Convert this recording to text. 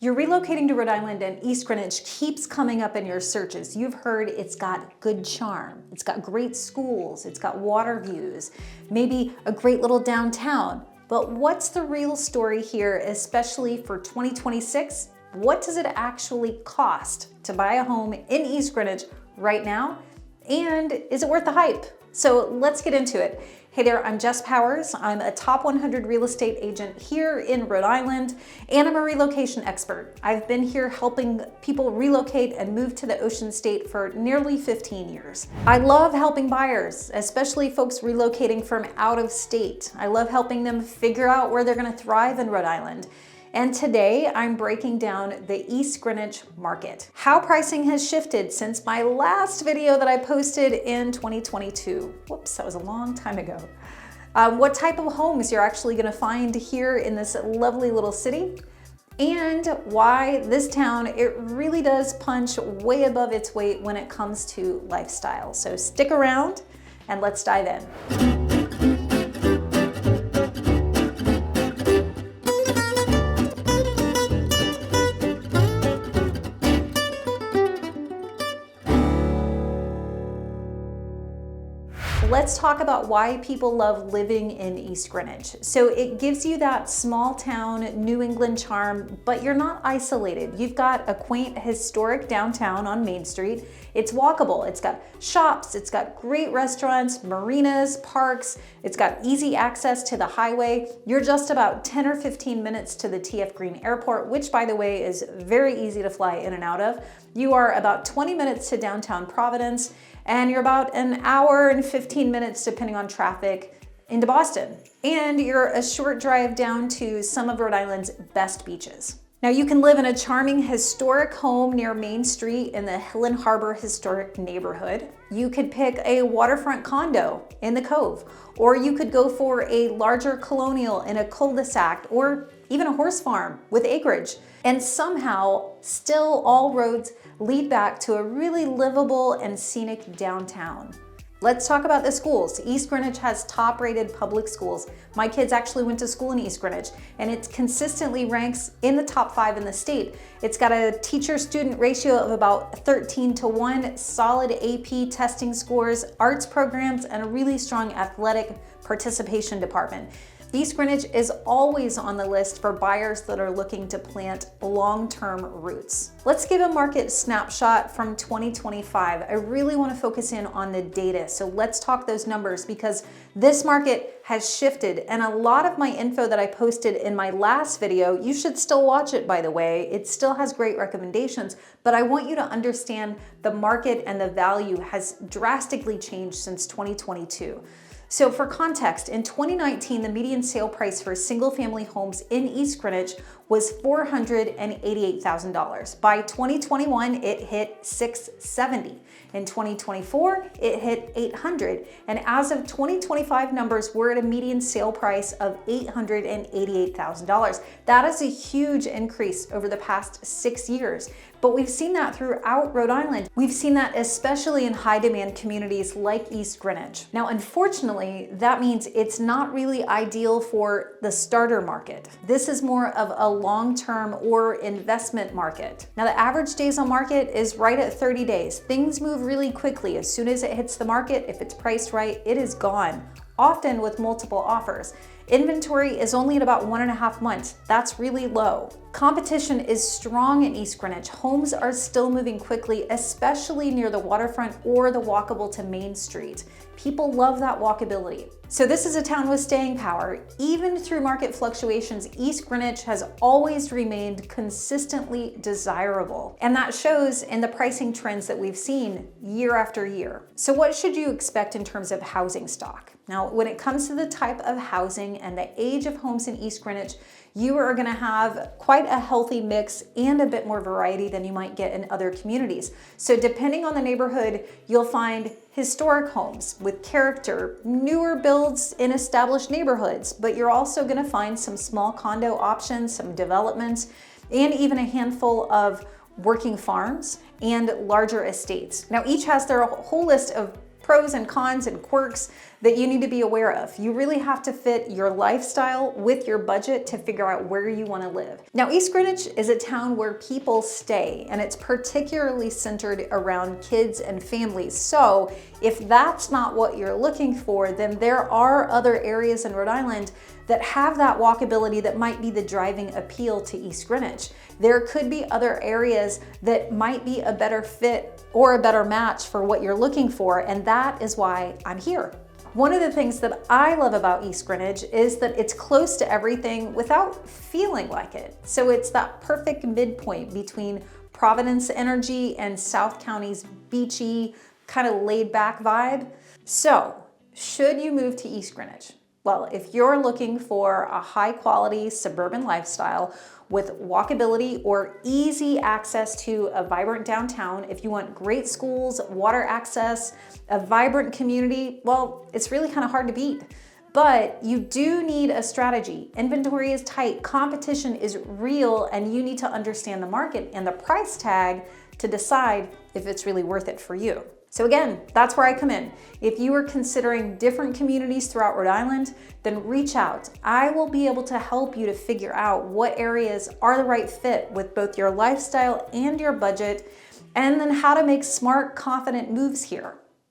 You're relocating to Rhode Island and East Greenwich keeps coming up in your searches. You've heard it's got good charm, it's got great schools, it's got water views, maybe a great little downtown. But what's the real story here, especially for 2026? What does it actually cost to buy a home in East Greenwich right now? And is it worth the hype? So let's get into it. Hey there, I'm Jess Powers. I'm a top 100 real estate agent here in Rhode Island, and I'm a relocation expert. I've been here helping people relocate and move to the Ocean State for nearly 15 years. I love helping buyers, especially folks relocating from out of state. I love helping them figure out where they're gonna thrive in Rhode Island. And today I'm breaking down the East Greenwich market, how pricing has shifted since my last video that I posted in 2022. Whoops, that was a long time ago. What type of homes you're actually gonna find here in this lovely little city, and why this town, it really does punch way above its weight when it comes to lifestyle. So stick around and let's dive in. Let's talk about why people love living in East Greenwich. So it gives you that small town New England charm, but you're not isolated. You've got a quaint historic downtown on Main Street. It's walkable, it's got shops, it's got great restaurants, marinas, parks, it's got easy access to the highway. You're just about 10 or 15 minutes to the TF Green Airport, which by the way is very easy to fly in and out of. You are about 20 minutes to downtown Providence, and you're about an hour and 15 minutes, depending on traffic, into Boston. And you're a short drive down to some of Rhode Island's best beaches. Now you can live in a charming historic home near Main Street in the Hill Harbor historic neighborhood. You could pick a waterfront condo in the Cove, or you could go for a larger colonial in a cul-de-sac, or even a horse farm with acreage. And somehow, still all roads lead back to a really livable and scenic downtown. Let's talk about the schools. East Greenwich has top-rated public schools. My kids actually went to school in East Greenwich, and it consistently ranks in the top 5 in the state. It's got a teacher-student ratio of about 13-to-1, solid AP testing scores, arts programs, and a really strong athletic participation department. East Greenwich is always on the list for buyers that are looking to plant long-term roots. Let's give a market snapshot from 2025. I really want to focus in on the data, so let's talk those numbers because this market has shifted, and a lot of my info that I posted in my last video, you should still watch it by the way, it still has great recommendations, but I want you to understand the market and the value has drastically changed since 2022. So for context, in 2019, the median sale price for single-family homes in East Greenwich was $488,000. By 2021, it hit $670,000. In 2024, it hit $800,000. And as of 2025 numbers, we're at a median sale price of $888,000. That is a huge increase over the past 6 years. But we've seen that throughout Rhode Island. We've seen that especially in high demand communities like East Greenwich. Now, unfortunately, that means it's not really ideal for the starter market. This is more of a long-term or investment market. Now, the average days on market is right at 30 days. Things move really quickly. As soon as it hits the market, if it's priced right, it is gone, often with multiple offers. Inventory is only at about 1.5 months. That's really low. Competition is strong in East Greenwich. Homes are still moving quickly, especially near the waterfront or the walkable to Main Street. People love that walkability. So this is a town with staying power. Even through market fluctuations, East Greenwich has always remained consistently desirable. And that shows in the pricing trends that we've seen year after year. So what should you expect in terms of housing stock? Now, when it comes to the type of housing and the age of homes in East Greenwich, you are gonna have quite a healthy mix and a bit more variety than you might get in other communities. So depending on the neighborhood, you'll find historic homes with character, newer builds in established neighborhoods, but you're also gonna find some small condo options, some developments, and even a handful of working farms and larger estates. Now, each has their whole list of pros and cons and quirks that you need to be aware of. You really have to fit your lifestyle with your budget to figure out where you want to live. Now, East Greenwich is a town where people stay, and it's particularly centered around kids and families. So if that's not what you're looking for, then there are other areas in Rhode Island that have that walkability that might be the driving appeal to East Greenwich. There could be other areas that might be a better fit or a better match for what you're looking for, and that is why I'm here. One of the things that I love about East Greenwich is that it's close to everything without feeling like it. So it's that perfect midpoint between Providence energy and South County's beachy, kind of laid back vibe. So should you move to East Greenwich? Well, if you're looking for a high quality suburban lifestyle with walkability or easy access to a vibrant downtown, if you want great schools, water access, a vibrant community, well, it's really kind of hard to beat. But you do need a strategy. Inventory is tight, competition is real, and you need to understand the market and the price tag to decide if it's really worth it for you. So again, that's where I come in. If you are considering different communities throughout Rhode Island, then reach out. I will be able to help you to figure out what areas are the right fit with both your lifestyle and your budget, and then how to make smart, confident moves here.